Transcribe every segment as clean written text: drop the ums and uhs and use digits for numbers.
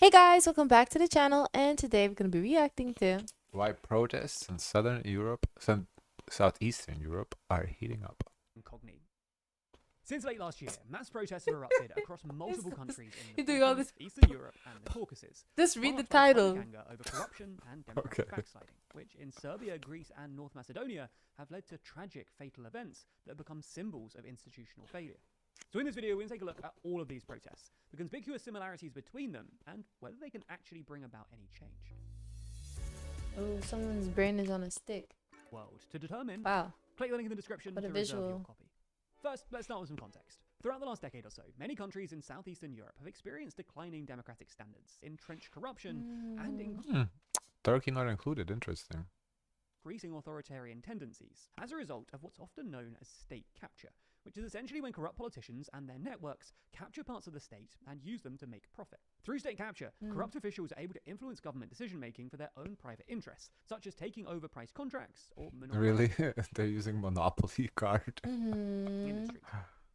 Hey guys, welcome back to the channel, and today we're going to be reacting to Why protests in Southern Europe, Southeastern Europe are heating up. Cognate. Since late last year, mass protests have erupted across multiple countries in You're the doing all Balkans, this. Eastern Europe, and the Caucasus. Just read the marked by public title. anger over corruption and democratic Okay. backsliding, which in Serbia, Greece, and North Macedonia have led to tragic, fatal events that have become symbols of institutional failure. So in this video, we're going to take a look at all of these protests, the conspicuous similarities between them, and whether they can actually bring about any change. Oh, someone's brain is on a stick. World. To determine, Wow. click the link in the description What a to reserve your visual. copy. First, let's start with some context. Throughout the last decade or so, many countries in Southeastern Europe have experienced declining democratic standards, entrenched corruption, and Turkey not included, interesting. increasing authoritarian tendencies as a result of what's often known as state capture, which is essentially when corrupt politicians and their networks capture parts of the state and use them to make profit. Through state capture, corrupt officials are able to influence government decision-making for their own private interests, such as taking overpriced contracts or Really? They're using Monopoly card. industries.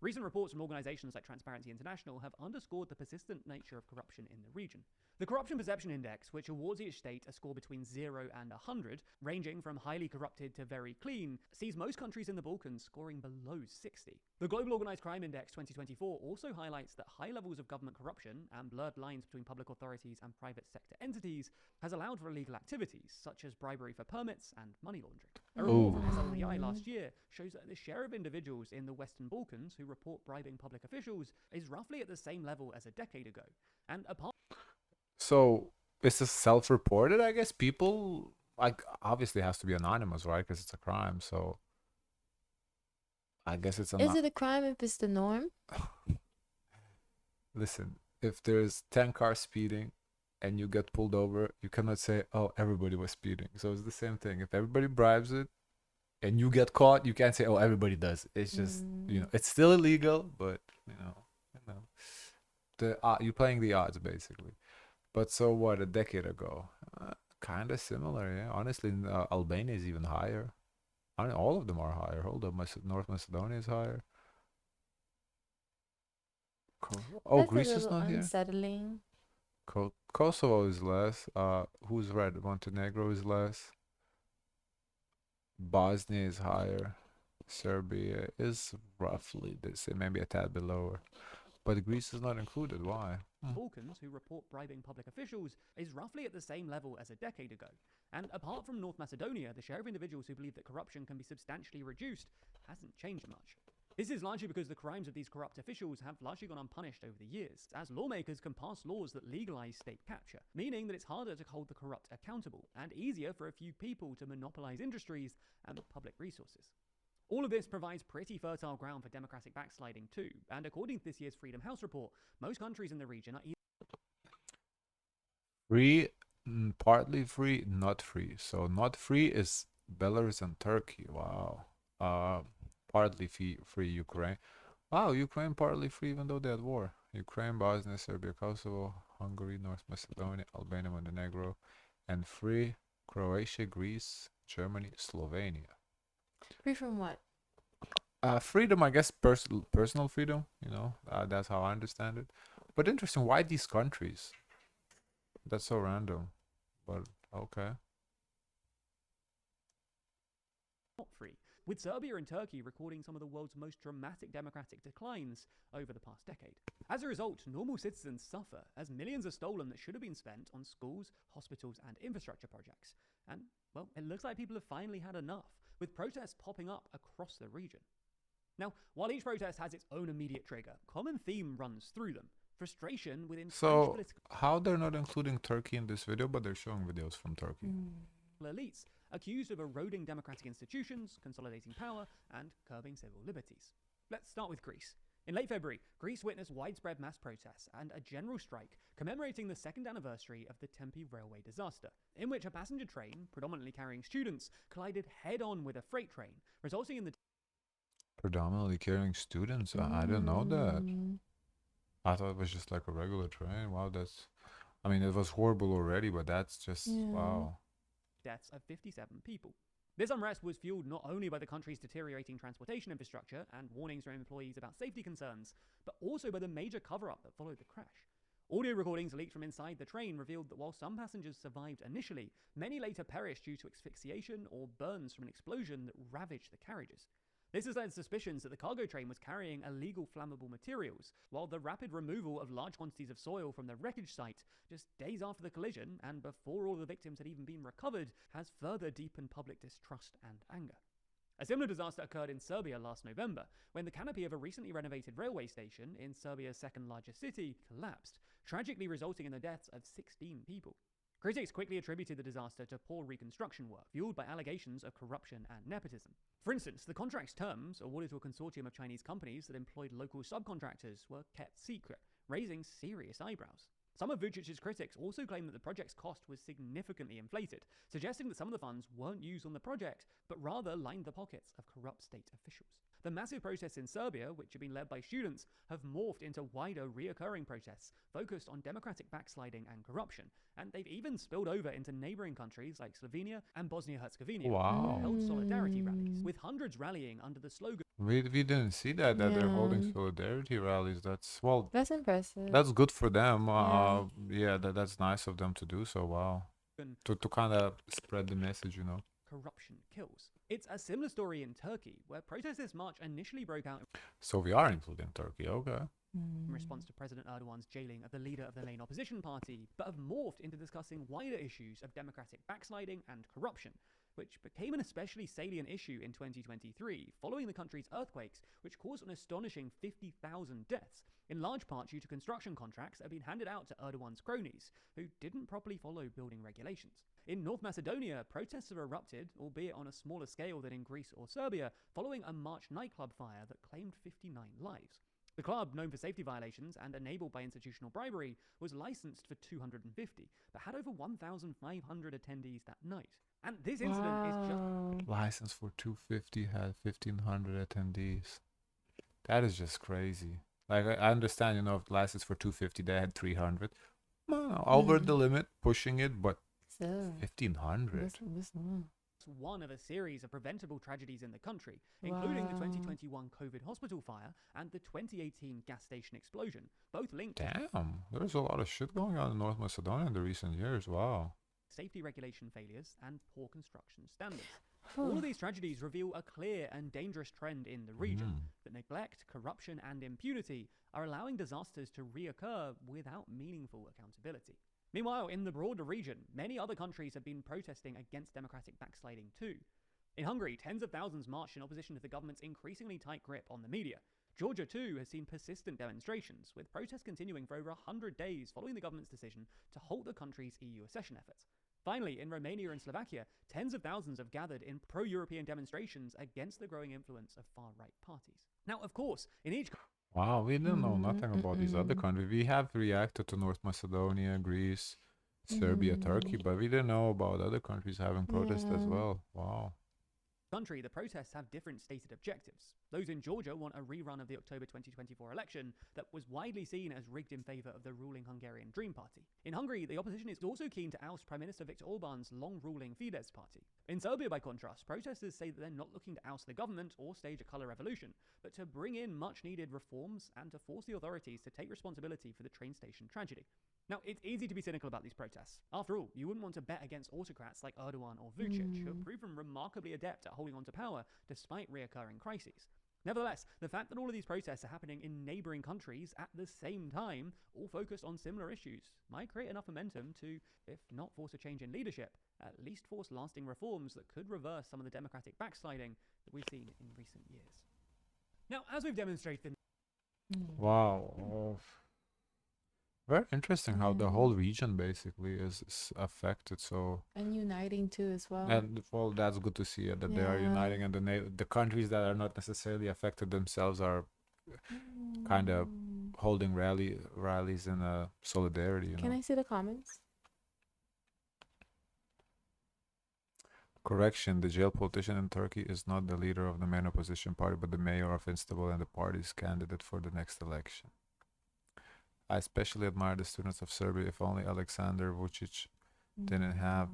Recent reports from organizations like Transparency International have underscored the persistent nature of corruption in the region. The Corruption Perception Index, which awards each state a score between 0 and 100, ranging from highly corrupted to very clean, sees most countries in the Balkans scoring below 60. The Global Organized Crime Index 2024 also highlights that high levels of government corruption and blurred lines between public authorities and private sector entities has allowed for illegal activities, such as bribery for permits and money laundering. A report from SLDI last year shows that the share of individuals in the Western Balkans who report bribing public officials is roughly at the same level as a decade ago. And apart So, it's a self-reported, I guess. People, like, obviously has to be anonymous, right? Because it's a crime, so I guess it's Is it a crime if it's the norm? Listen, if there's 10 cars speeding and you get pulled over, you cannot say, oh, everybody was speeding. So it's the same thing. If everybody bribes it and you get caught, you can't say, oh, everybody does. It's just, it's still illegal, but, you're playing the odds, basically. But so what, a decade ago? Kind of similar, yeah. Honestly, Albania is even higher. I mean, all of them are higher. Hold up, North Macedonia is higher. Oh, That's Greece a is little not here. unsettling. Kosovo is less. Who's red? Montenegro is less. Bosnia is higher. Serbia is roughly the same, maybe a tad bit lower. But Greece is not included. Why? Balkans who report bribing public officials is roughly at the same level as a decade ago. And apart from North Macedonia, the share of individuals who believe that corruption can be substantially reduced hasn't changed much. This is largely because the crimes of these corrupt officials have largely gone unpunished over the years, as lawmakers can pass laws that legalize state capture, meaning that it's harder to hold the corrupt accountable, and easier for a few people to monopolize industries and public resources. All of this provides pretty fertile ground for democratic backsliding too, and according to this year's Freedom House report, most countries in the region are either free, partly free, not free. So not free is Belarus and Turkey. Wow. Partly free Ukraine. Wow, Ukraine partly free even though they had war. Ukraine, Bosnia, Serbia, Kosovo, Hungary, North Macedonia, Albania, Montenegro, and free Croatia, Greece, Germany, Slovenia. Free from what? Freedom, I guess, personal freedom. That's how I understand it. But interesting, why these countries? That's so random. But okay. not free, with Serbia and Turkey recording some of the world's most dramatic democratic declines over the past decade. As a result, normal citizens suffer as millions are stolen that should have been spent on schools, hospitals, and infrastructure projects. And, well, it looks like people have finally had enough, with protests popping up across the region. Now, while each protest has its own immediate trigger, common theme runs through them. Frustration within So, how they're not including Turkey in this video, but they're showing videos from Turkey? Elites accused of eroding democratic institutions, consolidating power, and curbing civil liberties. Let's start with Greece. In late February, Greece witnessed widespread mass protests and a general strike commemorating the second anniversary of the Tempe railway disaster, in which a passenger train, predominantly carrying students, collided head-on with a freight train, resulting in the Predominantly carrying students? I didn't know that. I thought it was just like a regular train. Wow, I mean, it was horrible already, but that's just, wow. deaths of 57 people. This unrest was fueled not only by the country's deteriorating transportation infrastructure and warnings from employees about safety concerns, but also by the major cover-up that followed the crash. Audio recordings leaked from inside the train revealed that while some passengers survived initially, many later perished due to asphyxiation or burns from an explosion that ravaged the carriages. This has led suspicions that the cargo train was carrying illegal flammable materials, while the rapid removal of large quantities of soil from the wreckage site just days after the collision and before all the victims had even been recovered has further deepened public distrust and anger. A similar disaster occurred in Serbia last November, when the canopy of a recently renovated railway station in Serbia's second largest city collapsed, tragically resulting in the deaths of 16 people. Critics quickly attributed the disaster to poor reconstruction work, fueled by allegations of corruption and nepotism. For instance, the contract's terms, awarded to a consortium of Chinese companies that employed local subcontractors, were kept secret, raising serious eyebrows. Some of Vucic's critics also claim that the project's cost was significantly inflated, suggesting that some of the funds weren't used on the project, but rather lined the pockets of corrupt state officials. The massive protests in Serbia, which have been led by students, have morphed into wider, reoccurring protests focused on democratic backsliding and corruption, and they've even spilled over into neighboring countries like Slovenia and Bosnia-Herzegovina, Wow. held solidarity rallies, with hundreds rallying under the slogan. We didn't see that they're holding Yeah. solidarity rallies. That's impressive. that's good for them. Yeah. That's nice of them to do so. Wow. To kind of spread the message, you know. Corruption kills. It's a similar story in Turkey, where protests this March initially broke out So we are including Turkey. Okay. in response to President Erdogan's jailing of the leader of the main opposition party, but have morphed into discussing wider issues of democratic backsliding and corruption, which became an especially salient issue in 2023, following the country's earthquakes, which caused an astonishing 50,000 deaths, in large part due to construction contracts that had been handed out to Erdogan's cronies, who didn't properly follow building regulations. In North Macedonia, protests have erupted, albeit on a smaller scale than in Greece or Serbia, following a March nightclub fire that claimed 59 lives. The club, known for safety violations and enabled by institutional bribery, was licensed for 250, but had over 1,500 attendees that night. And this incident is just... License for 250 had 1,500 attendees. That is just crazy. Like, I understand, you know, if license for 250, they had 300. Well, over the limit, pushing it, but So, 1,500. one of a series of preventable tragedies in the country, including the Wow. 2021 COVID hospital fire and the 2018 gas station explosion, both linked to Damn, there's a lot of shit going on in North Macedonia in the recent years. Wow. safety regulation failures and poor construction standards. All of these tragedies reveal a clear and dangerous trend in the region, that neglect, corruption, and impunity are allowing disasters to reoccur without meaningful accountability. Meanwhile, in the broader region, many other countries have been protesting against democratic backsliding too. In Hungary, tens of thousands marched in opposition to the government's increasingly tight grip on the media. Georgia too has seen persistent demonstrations, with protests continuing for over 100 days following the government's decision to halt the country's EU accession efforts. Finally, in Romania and Slovakia, tens of thousands have gathered in pro-European demonstrations against the growing influence of far-right parties. Now, of course, in each Wow, we didn't know nothing about these other countries. We have reacted to North Macedonia, Greece, Serbia, Turkey, but we didn't know about other countries having protests as well. Wow. country, the protests have different stated objectives. Those in Georgia want a rerun of the October 2024 election that was widely seen as rigged in favour of the ruling Hungarian Dream Party. In Hungary, the opposition is also keen to oust Prime Minister Viktor Orban's long-ruling Fidesz party. In Serbia, by contrast, protesters say that they're not looking to oust the government or stage a colour revolution, but to bring in much-needed reforms and to force the authorities to take responsibility for the train station tragedy. Now, it's easy to be cynical about these protests. After all, you wouldn't want to bet against autocrats like Erdogan or Vucic, who have proven remarkably adept at holding on to power despite reoccurring crises. Nevertheless, the fact that all of these protests are happening in neighbouring countries at the same time, all focused on similar issues, might create enough momentum to, if not force a change in leadership, at least force lasting reforms that could reverse some of the democratic backsliding that we've seen in recent years. Now, as we've demonstrated... Wow. Oh. Very interesting how the whole region basically is affected. So and uniting too as well. and well, that's good to see that they are uniting, and the countries that are not necessarily affected themselves are kind of holding rallies in solidarity. You Can know? I see the comments? Correction: the jail politician in Turkey is not the leader of the main opposition party, but the mayor of Istanbul and the party's candidate for the next election. I especially admire the students of Serbia. If only Alexander Vucic didn't have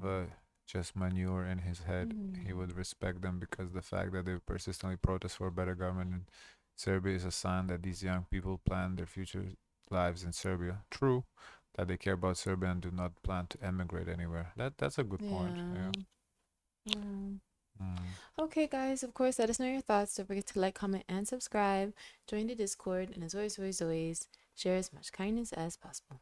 just manure in his head, he would respect them, because the fact that they persistently protest for a better government in Serbia is a sign that these young people plan their future lives in Serbia. True, that they care about Serbia and do not plan to emigrate anywhere. That's a good point. Yeah. Mm. Mm. Okay, guys, of course, let us know your thoughts. Don't forget to like, comment, and subscribe. Join the Discord. And as always, share as much kindness as possible.